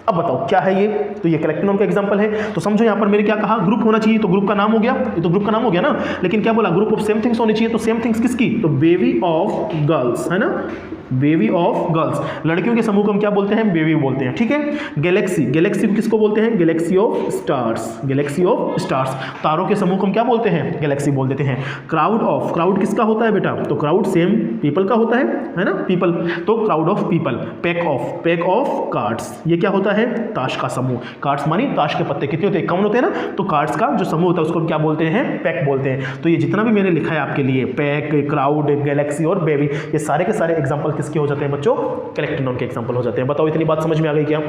अब बताओ क्या है ये, तो ये कलेक्टिव नाउन का एग्जांपल है। तो समझो यहाँ पर मैंने क्या कहा, ग्रुप होना चाहिए, तो ग्रुप का नाम हो गया, ये तो ग्रुप का नाम हो गया ना। लेकिन क्या बोला, ग्रुप ऑफ सेम थिंग्स होनी चाहिए, तो सेम थिंग्स किसकी, तो बेबी ऑफ गर्ल्स, है ना, बेबी ऑफ गर्ल्स। लड़कियों के समूह को हम क्या बोलते हैं, बेबी बोलते हैं। ठीक है, गैलेक्सी, गैलेक्सी को किसको बोलते हैं, Galaxy of stars, Galaxy of stars. तारों के समूह को हम क्या बोलते हैं, गैलेक्सी बोल देते हैं। क्राउड ऑफ, क्राउड किसका होता है बेटा, तो क्राउड सेम पीपल का होता है ना, पीपल, तो crowd of people. Pack of cards, ये क्या होता है, ताश का समूह। कार्ड्स मानी ताश के पत्ते, कितने होते हैं, कौन होते हैं ना, तो कार्ड्स का जो समूह होता है उसको हम क्या बोलते हैं, पैक बोलते हैं। तो ये जितना भी मैंने लिखा है आपके लिए, पैक, क्राउड, गैलेक्सी और बेबी, ये सारे के सारे एग्जांपल किसके हो जाते हैं बच्चों, कलेक्टिव नाउन के एग्जांपल हो जाते हैं। बताओ इतनी बात समझ में आ गई क्या।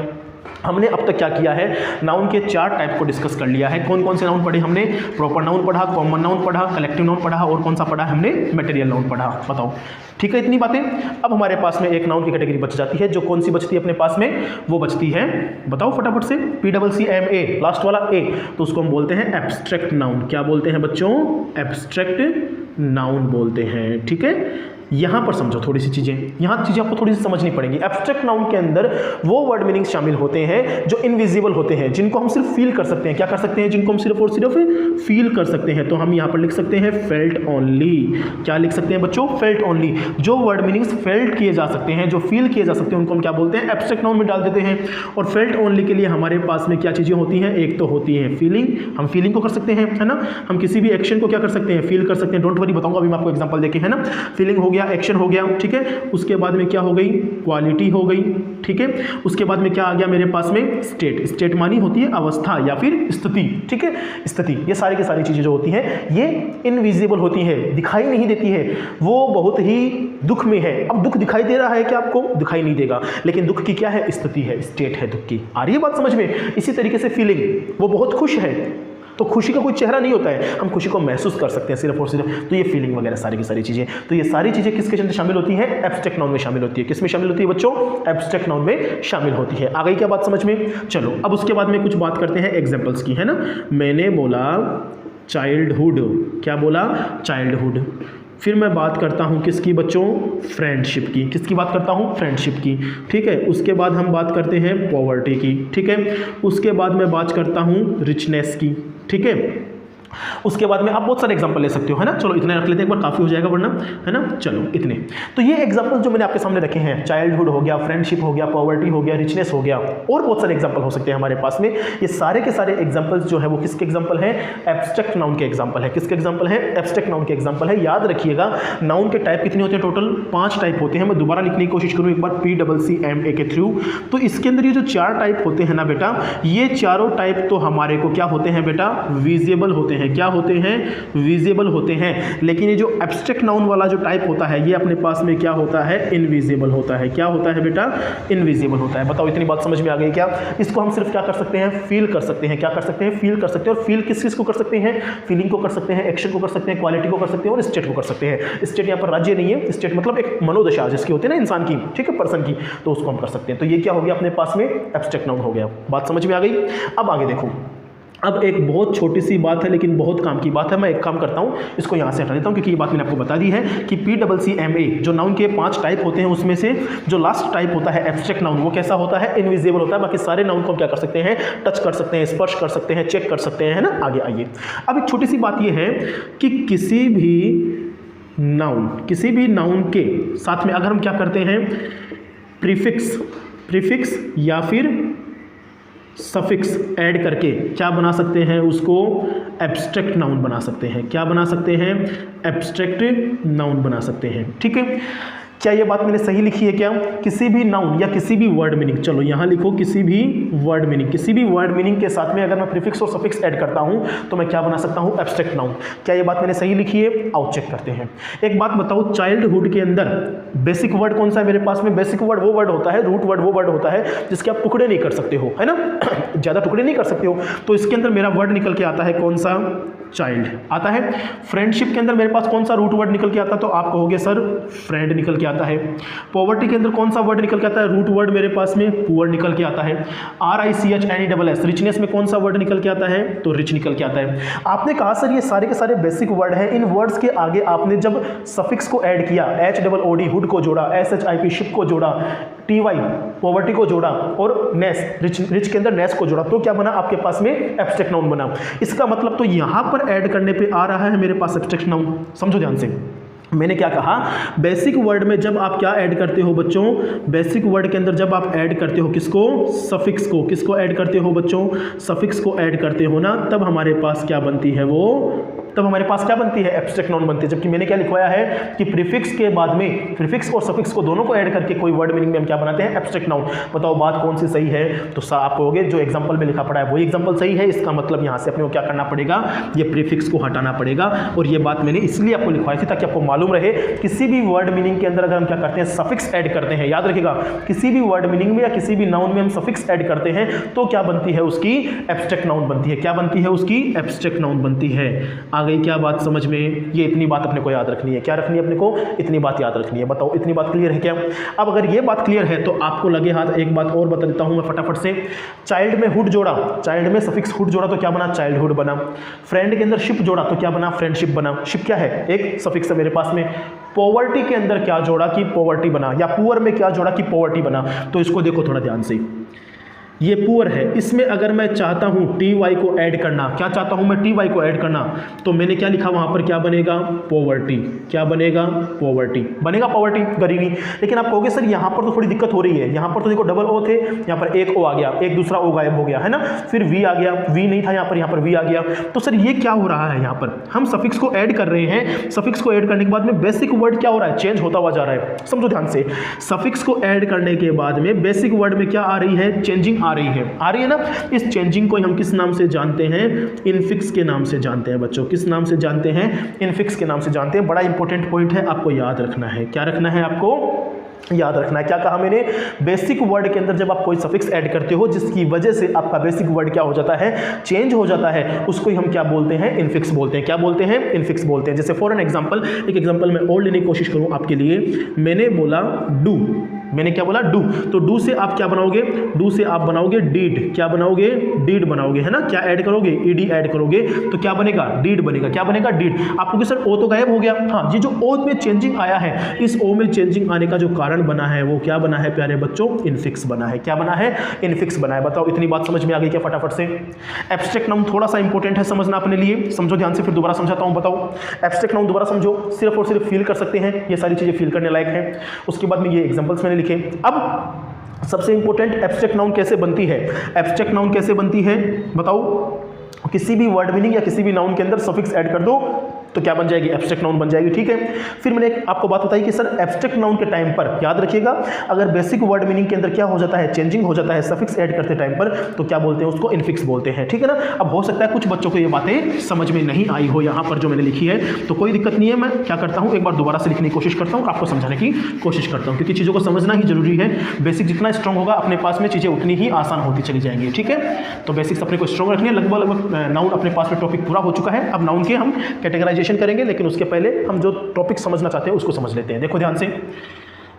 हमने अब तक क्या किया है, नाउन के 4 टाइप को डिस्कस कर लिया है। कौन कौन से नाउन पढ़े हमने, प्रॉपर नाउन पढ़ा, कॉमन नाउन पढ़ा, कलेक्टिव नाउन पढ़ा, और कौन सा पढ़ा हमने, मटेरियल नाउन पढ़ा। बताओ ठीक है इतनी बातें। अब हमारे पास में एक नाउन की कैटेगरी बच जाती है, जो कौन सी बचती है अपने पास में, वो बचती है, बताओ फटाफट से, PCCMA, लास्ट वाला ए। तो उसको हम बोलते हैं एब्स्ट्रैक्ट नाउन। क्या बोलते हैं बच्चों, एब्स्ट्रैक्ट नाउन बोलते हैं। ठीक है, यहाँ पर समझो थोड़ी सी चीज़ें, यहाँ चीज़ें आपको थोड़ी सी समझनी पड़ेंगी। एब्स्ट्रैक्ट नाउन के अंदर वो वर्ड मीनिंग्स शामिल होते हैं जो इनविजिबल होते हैं, जिनको हम सिर्फ फील कर सकते हैं। क्या कर सकते हैं, जिनको हम सिर्फ और सिर्फ फील कर सकते हैं। तो हम यहाँ पर लिख सकते हैं फेल्ट ओनली। क्या लिख सकते हैं बच्चों, फेल्ट ओनली। जो वर्ड मीनिंग्स फेल्ट किए जा सकते हैं, जो फील किए जा सकते हैं, उनको हम क्या बोलते हैं, एब्स्ट्रैक्ट नाउन में डाल देते हैं। और फेल्ट ओनली के लिए हमारे पास में क्या चीज़ें होती हैं, एक तो होती है फीलिंग, हम फीलिंग को कर सकते हैं, है ना। हम किसी भी एक्शन को क्या कर सकते हैं, फील कर सकते हैं। डोंट वरी, बताऊंगा अभी मैं आपको एग्जांपल देके, है ना। फीलिंग हो गया, एक्शन हो गया, ठीक है। उसके बाद में क्या हो गई, क्वालिटी हो गई, ठीक है। उसके बाद में क्या आ गया मेरे पास में, स्टेट। स्टेट मानी होती है अवस्था या फिर स्थिति, ठीक है, स्थिति। ये सारी की सारी चीजें जो होती हैं ये इनविजिबल होती है, दिखाई नहीं देती है, वो बहुत ही दुख में है। अब दुख दिखाई दे रहा है क्या आपको, दिखाई नहीं देगा, लेकिन दुख की क्या है, स्थिति है, स्टेट है दुख की। आ रही है बात समझ में। इसी तरीके से फीलिंग, वो बहुत खुश है, तो खुशी का कोई चेहरा नहीं होता है, हम खुशी को महसूस कर सकते हैं सिर्फ और सिर्फ। तो ये फीलिंग वगैरह सारी की सारी चीजें, तो ये सारी चीजें किसके अंदर शामिल होती है, एब्स्ट्रैक्ट नाउन में शामिल होती है। किस में शामिल होती है बच्चों, एब्स्ट्रैक्ट नाउन में शामिल होती है। आ गई क्या बात समझ में। चलो अब उसके बाद में कुछ बात करते हैं एग्जाम्पल्स की, है ना। मैंने बोला चाइल्डहुड, क्या बोला, चाइल्डहुड। फिर मैं बात करता हूँ किसकी बच्चों, फ्रेंडशिप की। किसकी बात करता हूँ, फ्रेंडशिप की, ठीक है। उसके बाद हम बात करते हैं पॉवर्टी की, ठीक है। उसके बाद मैं बात करता हूँ रिचनेस की, ठीक है। उसके बाद में आप बहुत सारे एग्जांपल ले सकते हो, है ना। चलो इतने रख लेते हैं एक बार, काफ़ी हो जाएगा वरना, है ना। चलो इतने। तो ये एग्जांपल जो मैंने आपके सामने रखे हैं, चाइल्डहुड हो गया, फ्रेंडशिप हो गया, पॉवर्टी हो गया, रिचनेस हो गया, और बहुत सारे एग्जांपल हो सकते हैं हमारे पास में। ये सारे के सारे एग्जांपल्स जो है वो किसके एग्जांपल हैं, एब्स्ट्रैक्ट नाउन के एग्जांपल है। किसके एग्जांपल है, एब्स्ट्रैक्ट नाउन के एग्जांपल है। याद रखिएगा नाउन के टाइप कितने होते हैं, टोटल 5 टाइप होते हैं। मैं दोबारा लिखने की कोशिश करूँ एक बार PCCMA के थ्रू। तो इसके अंदर ये जो 4 टाइप होते हैं ना बेटा, ये चारों टाइप तो हमारे को क्या होते हैं बेटा, विजिबल होते हैं, क्या होते हैं, विजिबल होते हैं। लेकिन ये जो एब्स्ट्रैक्ट नाउन वाला जो टाइप होता है ये अपने पास में क्या होता है, इनविजिबल होता है। क्या होता है बेटा, इनविजिबल होता है। बताओ इतनी बात समझ में आ गई क्या? इसको हम सिर्फ क्या कर सकते हैं, फील कर सकते हैं। क्या कर सकते हैं, फील कर सकते हैं। और फील किस चीज को कर सकते हैं, फीलिंग को कर सकते हैं, एक्शन को कर सकते हैं, क्वालिटी को कर सकते हैं और स्टेट को कर सकते हैं। स्टेट यहाँ पर राज्य नहीं है, स्टेट मतलब एक मनोदशा जिसकी होती है ना इंसान की, ठीक है, पर्सन की, तो उसको हम कर सकते हैं। तो ये क्या हो गया अपने पास में, एब्स्ट्रैक्ट नाउन हो गया। बात समझ में आ गई? अब आगे देखो, अब एक बहुत छोटी सी बात है लेकिन बहुत काम की बात है। मैं एक काम करता हूँ, इसको यहाँ से हटा देता हूँ क्योंकि ये बात मैंने आपको बता दी है कि PCCMA जो नाउन के 5 टाइप होते हैं उसमें से जो लास्ट टाइप होता है एब्स्ट्रैक्ट नाउन, वो कैसा होता है, इनविजिबल होता है। बाकी सारे नाउन को हम क्या कर सकते हैं, टच कर सकते हैं, स्पर्श कर सकते हैं, चेक कर सकते हैं, है ना। आगे आइए, अब एक छोटी सी बात ये है कि किसी भी नाउन के साथ में अगर हम क्या करते हैं, प्रीफिक्स या फिर सफिक्स ऐड करके क्या बना सकते हैं, उसको एब्स्ट्रैक्ट नाउन बना सकते हैं। क्या बना सकते हैं, एब्स्ट्रैक्ट नाउन बना सकते हैं। ठीक है, क्या ये बात मैंने सही लिखी है क्या? किसी भी नाउन या किसी भी वर्ड मीनिंग, चलो यहाँ लिखो किसी भी वर्ड मीनिंग के साथ में अगर मैं प्रीफिक्स और सफिक्स ऐड करता हूँ तो मैं क्या बना सकता हूँ, एब्स्ट्रैक्ट नाउन। क्या ये बात मैंने सही लिखी है? आओ चेक करते हैं। एक बात बताओ, चाइल्डहुड के अंदर बेसिक वर्ड कौन सा है मेरे पास में? बेसिक वर्ड वो वर्ड होता है, रूट वर्ड वो वर्ड होता है जिसके आप टुकड़े नहीं कर सकते हो, है ना ज़्यादा टुकड़े नहीं कर सकते हो। तो इसके अंदर मेरा वर्ड निकल के आता है कौन सा, चाइल्ड आता है। फ्रेंडशिप के अंदर मेरे पास कौन सा रूट वर्ड निकल के आता है, तो आप कहोगे सर फ्रेंड निकल के आता है। पॉवर्टी के अंदर कौन सा वर्ड निकल के आता है, रूट वर्ड मेरे पास में पुअर निकल के आता है। RICHNESS रिचनेस में कौन सा वर्ड निकल के आता है, तो रिच निकल के आता है। आपने कहा सर ये सारे के सारे बेसिक वर्ड हैं, इन वर्ड्स के आगे आपने जब सफिक्स को ऐड किया, HOOD हुड को जोड़ा, SHIP शिप को जोड़ा, TY पॉवर्टी को जोड़ा और नेस रिच के अंदर नेस को जोड़ा, तो क्या बना आपके पास में, एब्स्ट्रैक्ट नाउन बना। इसका मतलब तो यहां पर ऐड करने पे आ रहा है मेरे पास एब्स्ट्रैक्ट नाउन। समझो ध्यान से, मैंने क्या कहा, बेसिक वर्ड में जब आप क्या ऐड करते हो बच्चों, बेसिक वर्ड के अंदर जब आप ऐड करते हो किसको, सफिक्स को, किसको ऐड करते हो बच्चों, सफिक्स को ऐड करते हो ना, तब हमारे पास क्या बनती है, तब हमारे पास क्या बनती है, एब्स्ट्रैक्ट नाउन बनती है। जबकि मैंने क्या लिखवाया है कि प्रीफिक्स के बाद में, प्रीफिक्स और सफिक्स को दोनों को ऐड करके कोई वर्ड मीनिंग में हम क्या बनाते हैं, एब्स्ट्रैक्ट नाउन। बताओ बात कौन सी सही है? तो आप कहोगे जो एग्जांपल में लिखा पड़ा है वही एग्जांपल सही है। इसका मतलब यहाँ से अपने को क्या करना पड़ेगा, ये प्रीफिक्स को हटाना पड़ेगा। और ये बात मैंने इसलिए आपको लिखवाई थी ताकि आपको मालूम रहे किसी भी वर्ड मीनिंग के अंदर अगर हम क्या करते हैं, सफिक्स ऐड करते हैं, याद रखिएगा किसी भी वर्ड मीनिंग में या किसी भी नाउन में हम सफिक्स ऐड करते हैं तो क्या बनती है, उसकी एब्स्ट्रैक्ट नाउन बनती है। क्या बनती है, उसकी एब्स्ट्रैक्ट नाउन बनती है। आ गई क्या बात समझ में? ये इतनी बात अपने को याद रखनी है। क्या रखनी है अपने को? इतनी बात याद रखनी है। बताओ इतनी बात क्लियर है क्या? अब अगर ये बात क्लियर है तो आपको लगे हाथ, एक बात और बता देता हूं मैं फटाफट से। चाइल्ड में हुड जोड़ा, चाइल्ड में सफिक्स हुड जोड़ा तो क्या बना, चाइल्डहुड बना। फ्रेंड के अंदर शिप जोड़ा तो क्या बना, फ्रेंडशिप बना। शिप क्या है, एक सफिक्स है मेरे पास में। पॉवर्टी के अंदर क्या जोड़ा कि पॉवर्टी बना, या पुअर में क्या जोड़ा कि पॉवर्टी बना। तो इसको देखो थोड़ा ध्यान से, ये पुअर है, इसमें अगर मैं चाहता हूं TY को ऐड करना, क्या चाहता हूं मैं, TY को ऐड करना, तो मैंने क्या लिखा वहां पर, क्या बनेगा, पॉवर्टी। क्या बनेगा, पॉवर्टी बनेगा, पॉवर्टी, गरीबी। लेकिन आप कहोगे सर यहां पर तो थोड़ी दिक्कत हो रही है, यहां पर तो देखो डबल O थे, यहां पर एक O आ गया, एक दूसरा O गायब हो गया, है ना। फिर V आ गया, V नहीं था यहां पर V आ गया। तो सर ये क्या हो रहा है, यहां पर हम सफिक्स को ऐड कर रहे हैं, सफिक्स को ऐड करने के बाद में बेसिक वर्ड क्या हो रहा है, चेंज होता हुआ जा रहा है। समझो ध्यान से, सफिक्स को ऐड करने के बाद में बेसिक वर्ड में क्या आ रही है, चेंजिंग आ रही है ना। इस चेंजिंग को हम किस नाम से जानते हैं, इनफिक्स के नाम से जानते हैं बच्चों। किस नाम से जानते हैं, इनफिक्स के नाम से जानते हैं। बड़ा इंपॉर्टेंट पॉइंट है, आपको याद रखना है। क्या रखना है, आपको याद रखना है। क्या कहा मैंने, बेसिक वर्ड के अंदर जब आप कोई सफिक्स ऐड करते हो जिसकी वजह से आपका बेसिक वर्ड क्या हो जाता है, चेंज हो जाता है, उसको ही हम क्या बोलते हैं, इनफिक्स बोलते हैं। क्या बोलते हैं, इनफिक्स बोलते हैं। जैसे फॉर एन एग्जांपल, एक एग्जांपल मैं और लेने की कोशिश करूं आपके लिए। मैंने बोला डू, मैंने क्या बोला, डू। तो डू से आप क्या बनाओगे, डू से आप बनाओगे डीड। क्या बनाओगे, डीड बनाओगे, है ना। क्या ऐड करोगे, ईडी ऐड करोगे तो क्या बनेगा, डीड बनेगा। क्या बनेगा, डीड। आपको सर ओ तो गायब हो गया। हाँ, ये जो ओ में चेंजिंग आया है, इस ओ में चेंजिंग आने का जो कारण बना है वो क्या बना है प्यारे बच्चों, इनफिक्स बना है। क्या बना है, इनफिक्स बना है। बताओ इतनी बात समझ में आ गई क्या फटाफट से? एब्स्ट्रैक्ट नाउन थोड़ा सा इंपॉर्टेंट है समझना अपने लिए, समझो ध्यान से, फिर दोबारा समझाता हूं। बताओ एब्स्ट्रैक्ट नाउन दोबारा समझो, सिर्फ और सिर्फ फील कर सकते हैं, ये सारी चीजें फील करने लायक है। उसके बाद में ये एग्जांपल्स मैंने लिखे। अब सबसे इंपॉर्टेंट, एब्स्ट्रैक्ट नाउन कैसे बनती है, एब्स्ट्रैक्ट नाउन कैसे बनती है बताओ। किसी भी वर्ड मीनिंग या किसी भी नाउन के अंदर सफिक्स ऐड कर दो तो क्या बन जाएगी, एब्स्ट्रैक्ट नाउन बन जाएगी। ठीक है, फिर मैंने आपको बात बताई कि सर एब्स्ट्रैक्ट नाउन के टाइम पर याद रखिएगा, अगर बेसिक वर्ड मीनिंग के अंदर क्या हो जाता है, चेंजिंग हो जाता है सफिक्स ऐड करते टाइम पर, तो क्या बोलते हैं उसको, इनफिक्स बोलते हैं। ठीक है ना। अब हो सकता है कुछ बच्चों को ये बातें समझ में नहीं आई हो यहाँ पर जो मैंने लिखी है, तो कोई दिक्कत नहीं है, मैं क्या करता हूँ एक बार दोबारा से लिखने की कोशिश करता हूँ, आपको समझाने की कोशिश करता हूँ, क्योंकि चीज़ों को समझना ही जरूरी है। बेसिक जितना स्ट्रॉन्ग होगा अपने पास में चीज़ें उतनी ही आसान होती चली जाएंगी। ठीक है, तो बेसिक्स अपने को स्ट्रॉन्ग रखनी है। लगभग नाउन अपने पास में टॉपिक पूरा हो चुका है। अब नाउन के हम कैटेगराइजेशन करेंगे, लेकिन उसके पहले हम जो टॉपिक समझना चाहते हैं उसको समझ लेते हैं। देखो ध्यान से,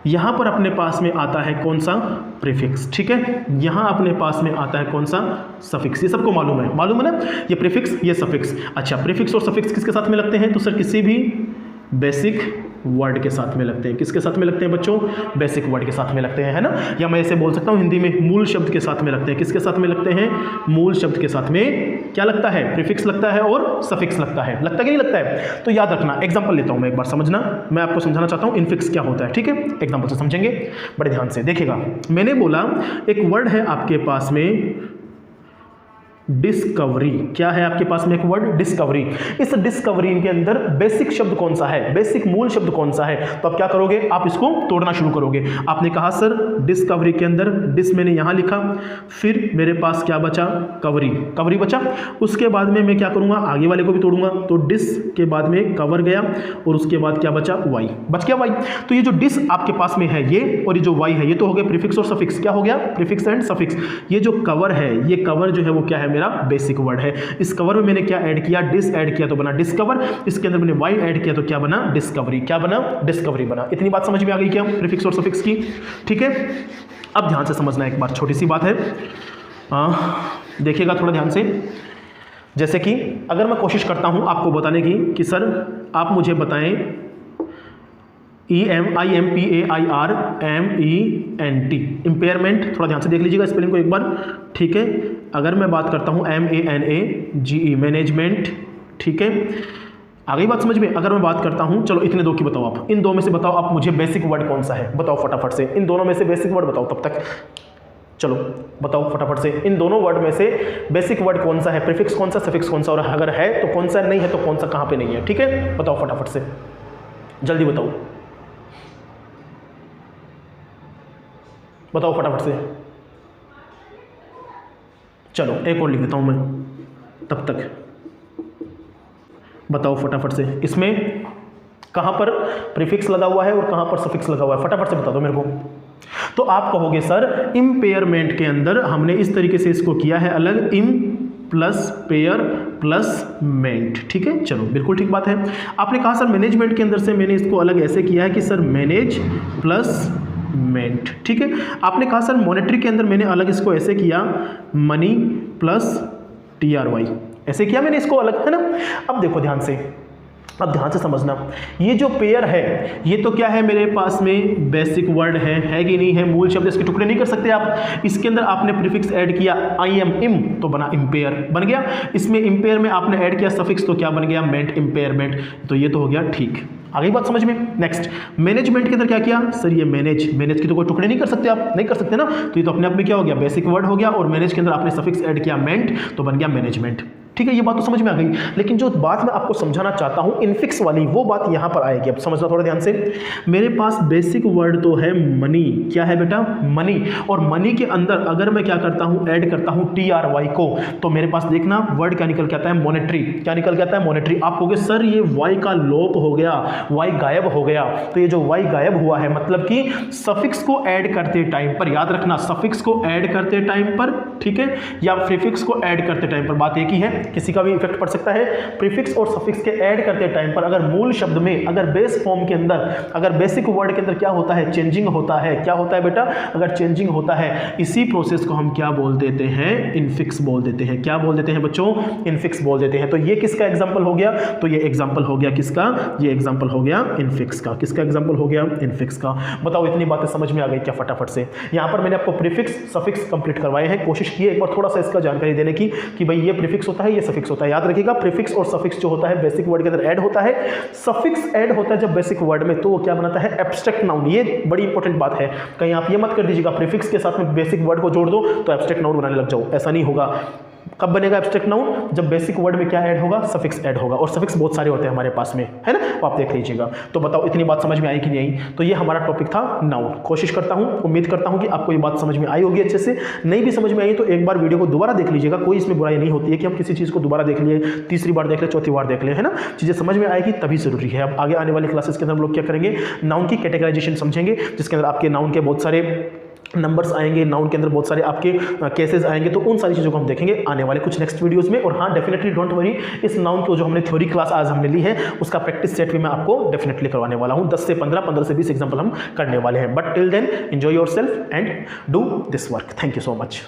यहाँ पर अपने पास में आता है कौन सा, प्रीफिक्स। ठीक है, यहाँ अपने पास में आता है कौन सा, सफिक्स। ये सबको मालूम है ना, ये प्रीफिक्स ये सफिक्स। अच्छा, प्रीफिक्स और सफिक्स किसके साथ में लगते हैं, तो सर किसी भी बेसिक वर्ड के साथ में लगते हैं। किसके साथ में लगते हैं बच्चों, बेसिक वर्ड के साथ में लगते हैं, है ना। या मैं ऐसे बोल सकता हूँ हिंदी में, मूल शब्द के साथ में लगते हैं। किसके साथ में लगते हैं, मूल शब्द के साथ में क्या लगता है, प्रीफिक्स लगता है और सफिक्स लगता है। लगता कि नहीं लगता है, तो याद रखना। एग्जांपल लेता हूँ मैं, एक बार समझना, मैं आपको समझाना चाहता हूँ इनफिक्स क्या होता है। ठीक है, एग्जांपल से समझेंगे, बड़े ध्यान से देखिएगा। मैंने बोला एक वर्ड है आपके पास में डिस्कवरी। क्या है आपके पास में एक वर्ड, डिस्कवरी। इस डिस्कवरी के अंदर बेसिक शब्द कौन सा है, बेसिक मूल शब्द कौन सा है, तो आप क्या करोगे, आप इसको तोड़ना शुरू करोगे। आपने कहा सर डिस्कवरी के अंदर डिस मैंने यहां लिखा, फिर मेरे पास क्या बचा, कवरी, कवरी बचा। उसके बाद में मैं क्या करूंगा, आगे वाले को भी तोड़ूंगा, तो डिस के बाद में कवर गया और उसके बाद क्या बचा, वाई, बच गया वाई। तो ये जो डिस आपके पास में है ये, और ये जो वाई है, ये तो हो गया प्रीफिक्स और सफिक्स। क्या हो गया, प्रीफिक्स एंड सफिक्स। ये जो कवर है, ये कवर जो है वो क्या है, मेरा बेसिक वर्ड है। इस कवर में मैंने क्या ऐड किया, डिस ऐड किया तो बना डिस्कवर। इसके अंदर मैंने वाई ऐड किया तो क्या बना, डिस्कवरी। क्या बना, डिस्कवरी बना। इतनी बात समझ में आ गई क्या, प्रीफिक्स और सफिक्स की। ठीक है, अब ध्यान से समझना, एक बार छोटी सी बात है, देखिएगा थोड़ा ध्यान से। जैसे कि अगर मैं कोशिश करता हूं आपको बताने की कि सर आप मुझे बताएं EMPAIRMENT, इम्पेयरमेंट। थोड़ा ध्यान से देख लीजिएगा स्पेलिंग को एक बार। ठीक है, अगर मैं बात करता हूँ MANAGE, मैनेजमेंट। ठीक है, आ गई बात समझ में। अगर मैं बात करता हूँ, चलो इतने दो की बताओ आप, इन दो में से बताओ आप मुझे बेसिक वर्ड कौन सा है, बताओ फटाफट से, इन दोनों में से बेसिक वर्ड बताओ। तब तक चलो बताओ फटाफट से, इन दोनों वर्ड में से बेसिक वर्ड कौन सा है, प्रीफिक्स कौन सा, सफिक्स कौन सा, और अगर है तो कौन सा, नहीं है तो कौन सा, कहाँ पे नहीं है। ठीक है, बताओ फटाफट से, जल्दी बताओ, बताओ फटाफट से। चलो एक और लिख देता हूं मैं, तब तक बताओ फटाफट से, इसमें कहां पर प्रीफिक्स लगा हुआ है और कहां पर सफिक्स लगा हुआ है, फटाफट से बता दो मेरे को। तो आप कहोगे सर इम्पेयरमेंट के अंदर हमने इस तरीके से इसको किया है अलग, इम प्लस पेयर प्लस मेंट। ठीक है, चलो बिल्कुल ठीक बात है। आपने कहा सर मैनेजमेंट के अंदर से मैंने इसको अलग ऐसे किया है कि सर मैनेज प्लस मेंट। ठीक है, आपने कहा सर मॉनेटरी के अंदर मैंने अलग इसको ऐसे किया, मनी प्लस TRY, ऐसे किया मैंने इसको अलग, है ना। अब देखो ध्यान से, अब ध्यान से समझना, ये जो पेयर है ये तो क्या है, मेरे पास में बेसिक वर्ड है कि नहीं है, मूल शब्द, इसके टुकड़े नहीं कर सकते आप। इसके अंदर आपने प्रीफिक्स ऐड किया इम तो बना इम्पेयर, बन गया। इसमें इम्पेयर में आपने ऐड किया सफिक्स तो क्या बन गया, मेंट, इम्पेयरमेंट। तो ये तो हो गया ठीक, आ गई बात समझ में। नेक्स्ट, मैनेजमेंट के अंदर क्या किया सर, ये मैनेज की तो कोई टुकड़े नहीं कर सकते आप, नहीं कर सकते ना, तो ये तो अपने आप में क्या हो गया, बेसिक वर्ड हो गया, और मैनेज के अंदर आपने सफिक्स ऐड किया मेंट तो बन गया मैनेजमेंट। ठीक है, ये बात तो समझ में आ गई। लेकिन जो बात मैं आपको समझाना चाहता हूं इनफिक्स वाली, वो बात यहां पर आएगी। अब समझना थोड़ा ध्यान से। मेरे पास बेसिक वर्ड तो है मनी, क्या है बेटा, मनी। और मनी के अंदर अगर मैं क्या करता हूं, ऐड करता हूं TRY को, तो मेरे पास देखना वर्ड क्या निकल के आता है, मॉनेटरी। क्या निकल के आता है, मॉनेटरी। आप कहोगे सर ये वाई का लोप हो गया, वाई गायब हो गया। तो ये जो वाई गायब हुआ है मतलब कि सफिक्स को ऐड करते टाइम पर, याद रखना सफिक्स को ऐड करते टाइम पर, ठीक है, या प्रीफिक्स को ऐड करते टाइम पर, बात एक ही है, किसी का भी इफेक्ट पड़ सकता है। प्रीफिक्स और सफिक्स के ऐड करते टाइम पर अगर मूल शब्द में, अगर बेस फॉर्म के अंदर, अगर बेसिक वर्ड के अंदर क्या होता है, चेंजिंग होता है। क्या होता है बेटा, अगर चेंजिंग होता है, इसी प्रोसेस को हम क्या बोल देते हैं, इनफिक्स बोल देते हैं। क्या बोल देते हैं बच्चों, इनफिक्स बोल देते हैं। तो ये किसका एग्जांपल हो गया, तो ये एग्जांपल हो गया किसका, ये एग्जांपल हो गया इनफिक्स का। किसका एग्जांपल हो गया, इनफिक्स का। बताओ इतनी बातें समझ में आ गई क्या फटाफट से। यहां पर मैंने आपको प्रीफिक्स सफिक्स कंप्लीट करवाए हैं, कोशिश की है एक बार थोड़ा सा इसका जानकारी देने की कि भाई ये प्रीफिक्स होता है, ये सफिक्स होता है। याद रखिएगा प्रीफिक्स और सफिक्स जो होता है बेसिक वर्ड के अंदर ऐड होता है। सफिक्स ऐड होता है जब बेसिक वर्ड में, तो वो क्या बनाता है, एब्स्ट्रैक्ट नाउन। ये बड़ी इंपॉर्टेंट बात है, कहीं आप ये मत कर दीजिएगा प्रीफिक्स के साथ में बेसिक वर्ड को जोड़ दो तो एब्स्ट्रैक्ट नाउन बनाने लग जाओ, ऐसा नहीं होगा। कब बनेगा एब्स्ट्रैक्ट नाउन? जब बेसिक वर्ड में क्या ऐड होगा? सफिक्स ऐड होगा, और सफिक्स बहुत सारे होते हैं हमारे पास में, है ना, वो आप देख लीजिएगा। तो बताओ इतनी बात समझ में आई कि नहीं आई? तो ये हमारा टॉपिक था नाउन। कोशिश करता हूँ, उम्मीद करता हूँ कि आपको ये बात समझ में आई होगी अच्छे से। नहीं भी समझ में आई तो एक बार वीडियो को दोबारा देख लीजिएगा, कोई इसमें बुराई नहीं होती है कि हम किसी चीज़ को दोबारा देख लिए, तीसरी बार देख ले, चौथी बार देख ले, है ना। चीज़ें समझ में आएगी तभी जरूरी है। अब आगे आने वाले क्लासेस के अंदर हम लोग क्या करेंगे? नाउन की कैटेगराइजेशन समझेंगे, जिसके अंदर आपके नाउन के बहुत सारे नंबर्स आएंगे, नाउन के अंदर बहुत सारे आपके केसेस आएंगे। तो उन सारी चीज़ों को हम देखेंगे आने वाले कुछ नेक्स्ट वीडियोस में। और हाँ, डेफिनेटली डोंट वरी, इस नाउन को जो हमने थ्योरी क्लास आज हमने ली है उसका प्रैक्टिस सेट भी मैं आपको डेफिनेटली करवाने वाला हूँ। 10 से 15, 15 से 20 एग्जाम्पल हम करने वाले हैं। But till then enjoy yourself and do this work. Thank you so much.